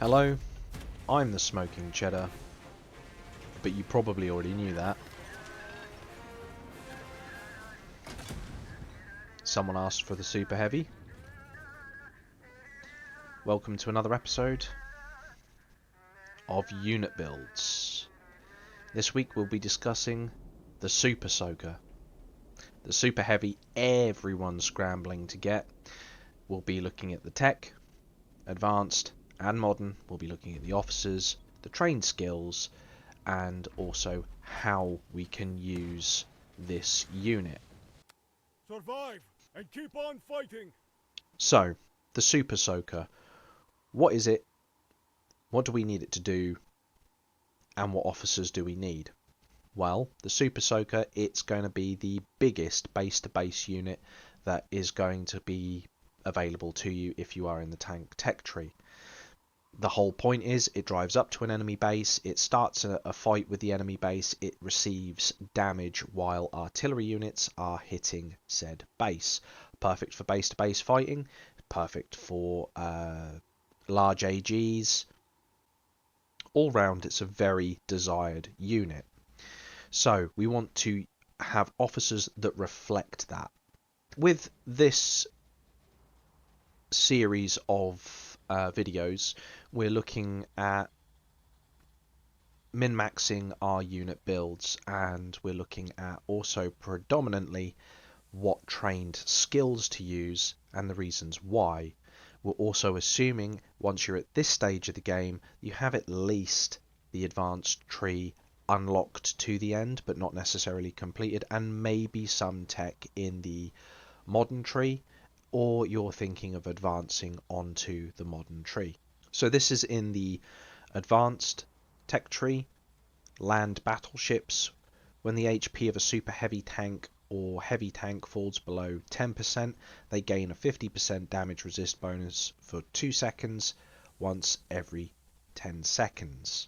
Hello, I'm the Smoking Cheddar, but you probably already knew that. Someone asked for the Super Heavy. Welcome to another episode of Unit Builds. This week we'll be discussing the Super Soaker. The Super Heavy everyone's scrambling to get. We'll be looking at the tech, advanced and modern. We'll be looking at the officers, the trained skills, and also how we can use this unit. Survive and keep on fighting. So, the Super Soaker. What is it? What do we need it to do? And what officers do we need? Well, the Super Soaker, it's going to be the biggest base-to-base unit that is going to be available to you if you are in the tank tech tree. The whole point is it drives up to an enemy base, it starts a fight with the enemy base, it receives damage while artillery units are hitting said base. Perfect for base-to-base fighting, perfect for large AGs. All round it's a very desired unit. So we want to have officers that reflect that. With this series of videos, we're looking at min-maxing our unit builds, and we're looking at also predominantly what trained skills to use and the reasons why. We're also assuming once you're at this stage of the game you have at least the advanced tree unlocked to the end but not necessarily completed, and maybe some tech in the modern tree, or you're thinking of advancing onto the modern tree. So this is in the advanced tech tree. Land battleships. When the HP of a super heavy tank or heavy tank falls below 10%, they gain a 50% damage resist bonus for 2 seconds once every 10 seconds.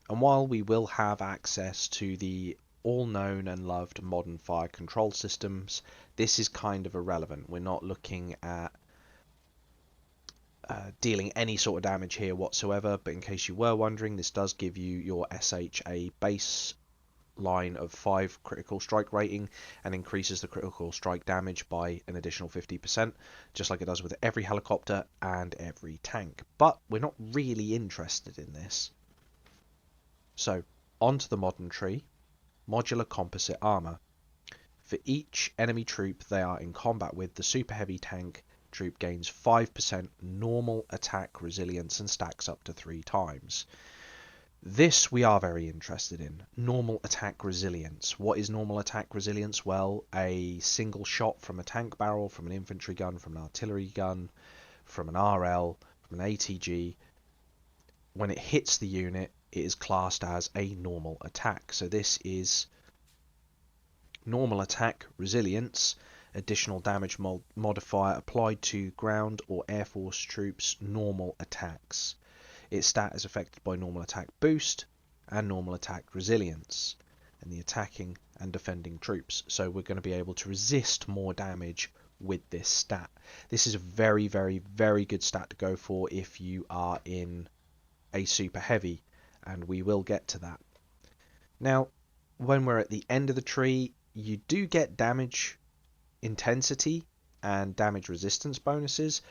And while we will have access to the all-known and loved modern fire control systems, this is kind of irrelevant. We're not looking at dealing any sort of damage here whatsoever, but in case you were wondering, this does give you your SHA base line of 5 critical strike rating and increases the critical strike damage by an additional 50%, just like it does with every helicopter and every tank. But we're not really interested in this. So, onto the modern tree. Modular composite armor. For each enemy troop they are in combat with, the super heavy tank troop gains 5% normal attack resilience and stacks up to 3 times. This we are very interested in. Normal attack resilience. What is normal attack resilience? Well, a single shot from a tank barrel, from an infantry gun, from an artillery gun, from an RL, from an ATG, when it hits the unit, it is classed as a normal attack. So this is normal attack resilience, additional damage modifier applied to ground or air force troops' normal attacks. Its stat is affected by normal attack boost and normal attack resilience and the attacking and defending troops. So we're going to be able to resist more damage with this stat. This is a very, very, very good stat to go for if you are in a super heavy, and we will get to that. Now, when we're at the end of the tree, you do get damage intensity and damage resistance bonuses,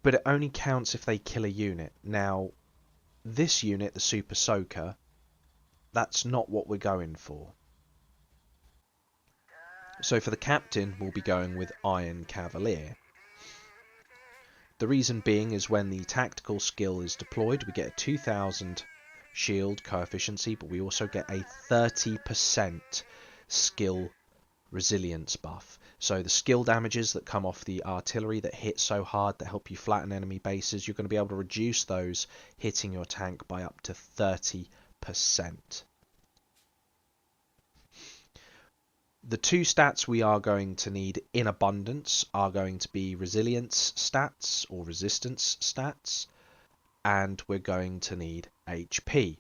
but it only counts if they kill a unit. Now, this unit, the Super Soaker, that's not what we're going for. So for the captain, we'll be going with Iron Cavalier. The reason being is when the tactical skill is deployed, we get a 2000 shield coefficient, but we also get a 30% skill resilience buff. So the skill damages that come off the artillery that hit so hard that help you flatten enemy bases, you're going to be able to reduce those hitting your tank by up to 30%. The 2 stats we are going to need in abundance are going to be resilience stats or resistance stats, and we're going to need HP.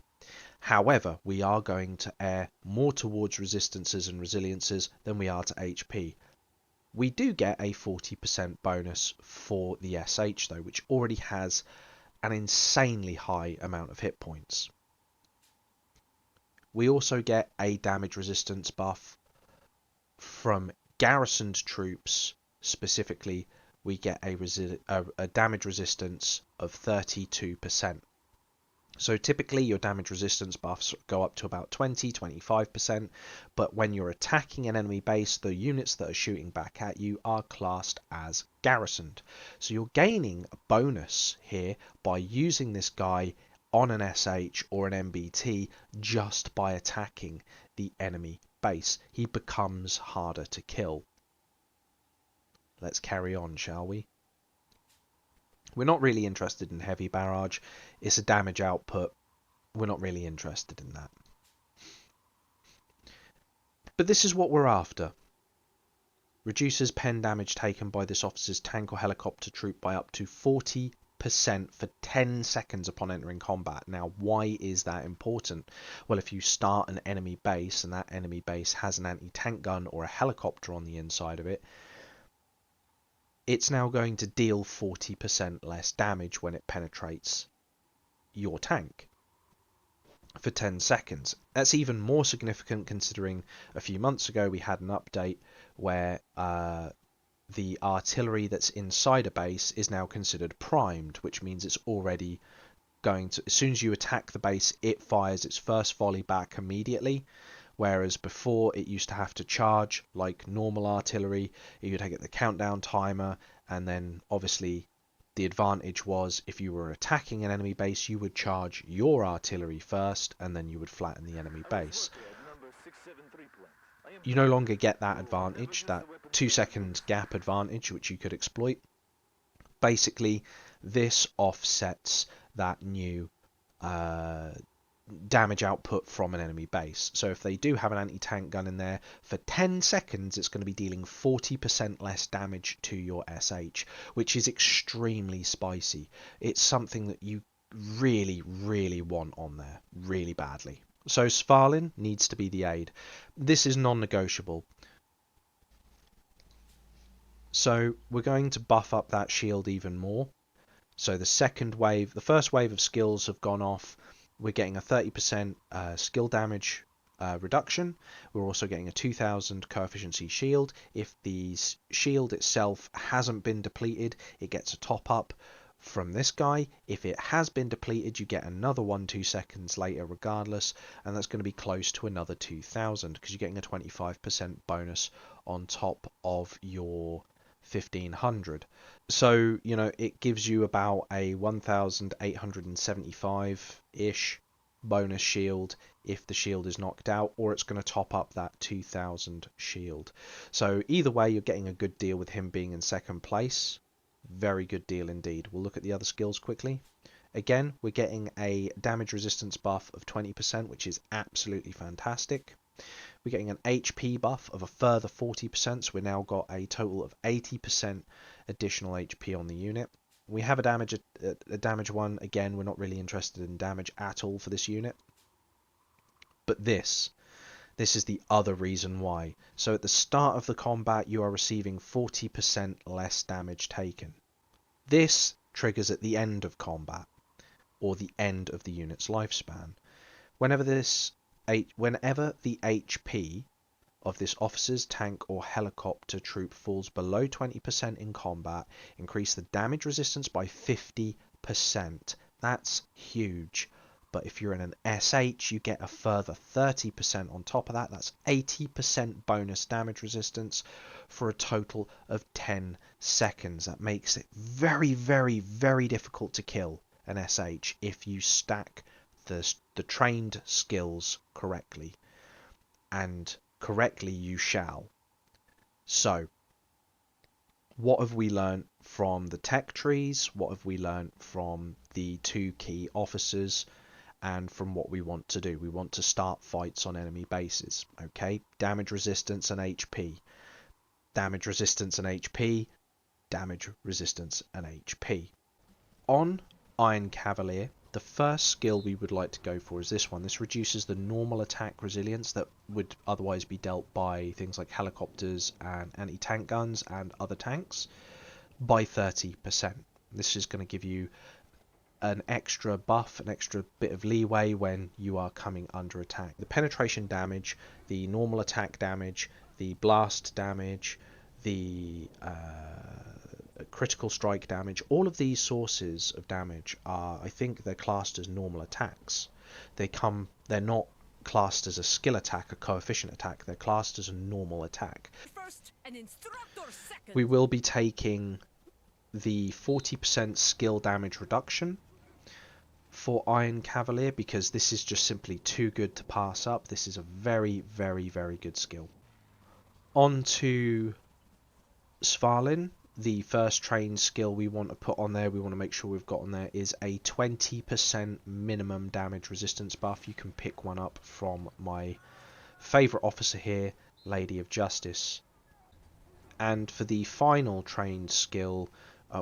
However, we are going to err more towards resistances and resiliences than we are to HP. We do get a 40% bonus for the SH though, which already has an insanely high amount of hit points. We also get a damage resistance buff from garrisoned troops. Specifically, we get a damage resistance of 32%. So typically your damage resistance buffs go up to about 20-25%, but when you're attacking an enemy base, the units that are shooting back at you are classed as garrisoned. So you're gaining a bonus here by using this guy on an SH or an MBT just by attacking the enemy base. He becomes harder to kill. Let's carry on, shall we? We're not really interested in heavy barrage. It's a damage output. We're not really interested in that. But this is what we're after. Reduces pen damage taken by this officer's tank or helicopter troop by up to 40% for 10 seconds upon entering combat. Now, why is that important? Well, if you start an enemy base and that enemy base has an anti-tank gun or a helicopter on the inside of it, it's now going to deal 40% less damage when it penetrates your tank for 10 seconds. That's even more significant considering a few months ago we had an update where the artillery that's inside a base is now considered primed, which means it's already going to, as soon as you attack the base, it fires its first volley back immediately. Whereas before it used to have to charge like normal artillery, you'd get the countdown timer, and then obviously the advantage was if you were attacking an enemy base, you would charge your artillery first, and then you would flatten the enemy base. You no longer get that advantage, that 2-second gap advantage, which you could exploit. Basically, this offsets that new damage output from an enemy base. So if they do have an anti-tank gun in there, for 10 seconds it's going to be dealing 40% less damage to your SH, which is extremely spicy. It's something that you really, really want on there, really badly. So Svalinn needs to be the aid. This is non-negotiable. So we're going to buff up that shield even more. So the second wave, the first wave of skills have gone off. We're getting a 30% skill damage reduction. We're also getting a 2000 coefficiency shield. If the shield itself hasn't been depleted, it gets a top up from this guy. If it has been depleted, you get another 1-2 seconds later regardless, and that's going to be close to another 2000 because you're getting a 25% bonus on top of your 1500. So, you know, it gives you about a 1875-ish bonus shield if the shield is knocked out, or it's going to top up that 2000 shield. So either way, you're getting a good deal with him being in second place. Very good deal indeed. We'll look at the other skills quickly. Again, we're getting a damage resistance buff of 20%, which is absolutely fantastic. We're getting an HP buff of a further 40%, so we've now got a total of 80% additional HP on the unit. We have a damage one. Again, we're not really interested in damage at all for this unit. But this is the other reason why. So at the start of the combat, you are receiving 40% less damage taken. This triggers at the end of combat, or the end of the unit's lifespan. Whenever the HP of this officer's tank or helicopter troop falls below 20% in combat, increase the damage resistance by 50%. That's huge. But if you're in an SH, you get a further 30% on top of that. That's 80% bonus damage resistance for a total of 10 seconds. That makes it very, very, very difficult to kill an SH if you stack the trained skills correctly. And correctly you shall. So, what have we learned from the tech trees? What have we learned from the 2 key officers? And from what we want to do? We want to start fights on enemy bases. Okay, damage resistance and HP. Damage resistance and HP. Damage resistance and HP. On Iron Cavalier, The first skill we would like to go for is this one. This reduces the normal attack resilience that would otherwise be dealt by things like helicopters and anti-tank guns and other tanks by 30%. This is going to give you an extra buff, an extra bit of leeway when you are coming under attack. The penetration damage, the normal attack damage, the blast damage, the critical strike damage, all of these sources of damage are, I think they're classed as normal attacks. They're not classed as a skill attack, a coefficient attack, they're classed as a normal attack. First, an instructor second. We will be taking the 40% skill damage reduction for Iron Cavalier because this is just simply too good to pass up. This is a very, very, very good skill. On to Svalinn. The first train skill we want to put on there, we want to make sure we've got on there, is a 20% minimum damage resistance buff. You can pick one up from my favourite officer here, Lady of Justice. And for the final trained skill,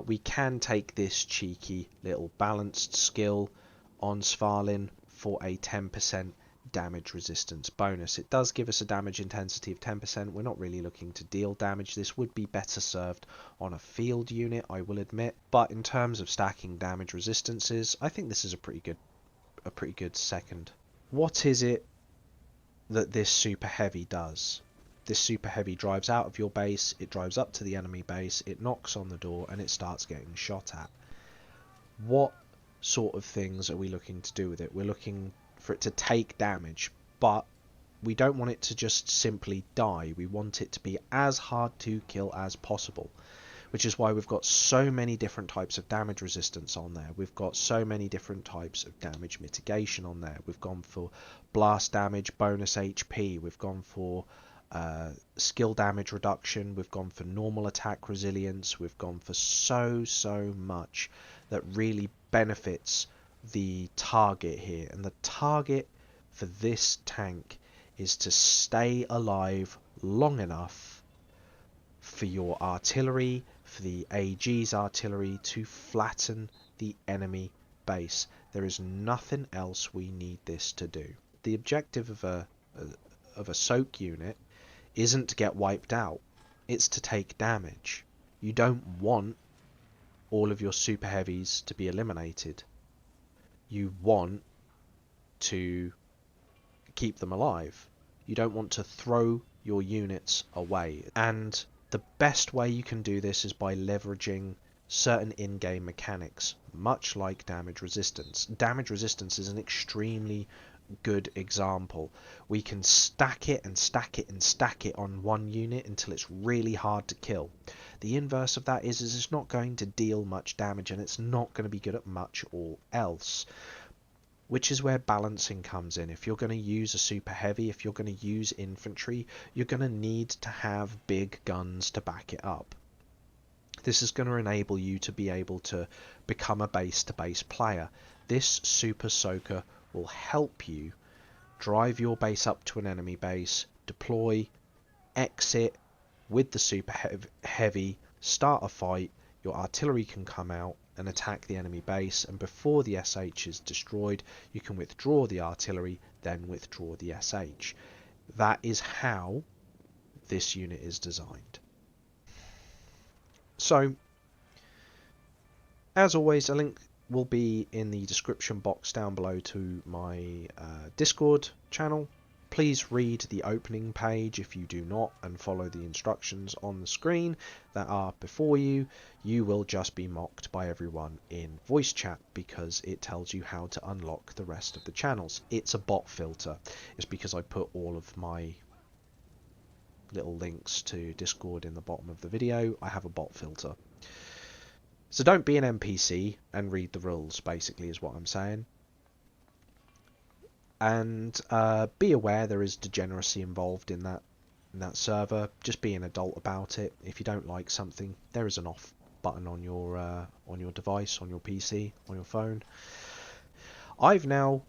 we can take this cheeky little balanced skill on Svalinn for a 10% damage resistance bonus. It does give us a damage intensity of 10%. We're not really looking to deal damage. This would be better served on a field unit, I will admit. But in terms of stacking damage resistances, I think this is a pretty good second. What is it that this super heavy does? This super heavy drives out of your base, it drives up to the enemy base, it knocks on the door, and it starts getting shot at. What sort of things are we looking to do with it? We're looking for it to take damage, but we don't want it to just simply die. We want it to be as hard to kill as possible, which is why we've got so many different types of damage resistance on there. We've got so many different types of damage mitigation on there. We've gone for blast damage, bonus HP, we've gone for skill damage reduction, we've gone for normal attack resilience, we've gone for so much that really benefits the target here. And the target for this tank is to stay alive long enough for your artillery, for the AG's artillery, to flatten the enemy base. There is nothing else we need this to do. The objective of a soak unit isn't to get wiped out, it's to take damage. You don't want all of your super heavies to be eliminated. You want to keep them alive. You don't want to throw your units away. And the best way you can do this is by leveraging certain in-game mechanics, much like damage resistance. Damage resistance is an extremely good example. We can stack it and stack it and stack it on one unit until it's really hard to kill. The inverse of that is it's not going to deal much damage, and it's not going to be good at much or else, which is where balancing comes in. If you're going to use a super heavy, if you're going to use infantry, you're going to need to have big guns to back it up. This is going to enable you to be able to become a base-to-base player. This super soaker will help you drive your base up to an enemy base, deploy, exit with the super heavy, start a fight, your artillery can come out and attack the enemy base, and before the SH is destroyed, you can withdraw the artillery, then withdraw the SH. That is how this unit is designed. So, as always, a link will be in the description box down below to my Discord channel. Please read the opening page if you do not, and follow the instructions on the screen that are before you. You will just be mocked by everyone in voice chat because it tells you how to unlock the rest of the channels. It's a bot filter. It's because I put all of my little links to Discord in the bottom of the video. I have a bot filter. So don't be an NPC and read the rules, basically, is what I'm saying. And be aware there is degeneracy involved in that server. Just be an adult about it. If you don't like something, there is an off button on your device, on your PC, on your phone. I've now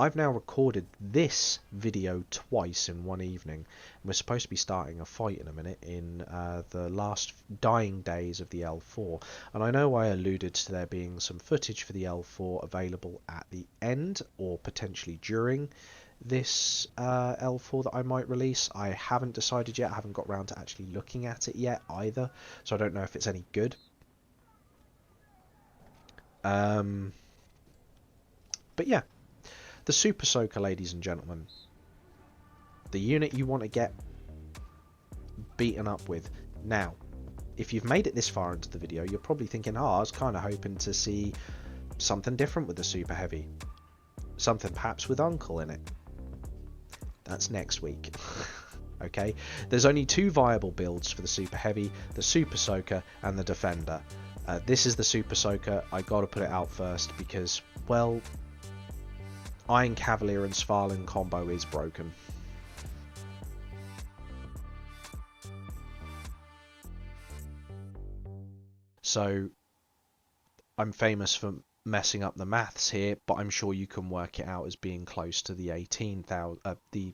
I've now recorded this video twice in one evening. We're supposed to be starting a fight in a minute in the last dying days of the L4. And I know I alluded to there being some footage for the L4 available at the end or potentially during this L4 that I might release. I haven't decided yet. I haven't got around to actually looking at it yet either. So I don't know if it's any good. But yeah. The Super Soaker, ladies and gentlemen. The unit you want to get beaten up with. Now, if you've made it this far into the video, you're probably thinking, oh, I was kind of hoping to see something different with the Super Heavy. Something perhaps with Uncle in it. That's next week. Okay? There's only 2 viable builds for the Super Heavy, the Super Soaker and the Defender. This is the Super Soaker. I got to put it out first because, well, Iron Cavalier and Svalinn combo is broken. So I'm famous for messing up the maths here, but I'm sure you can work it out as being close to the 18,000, the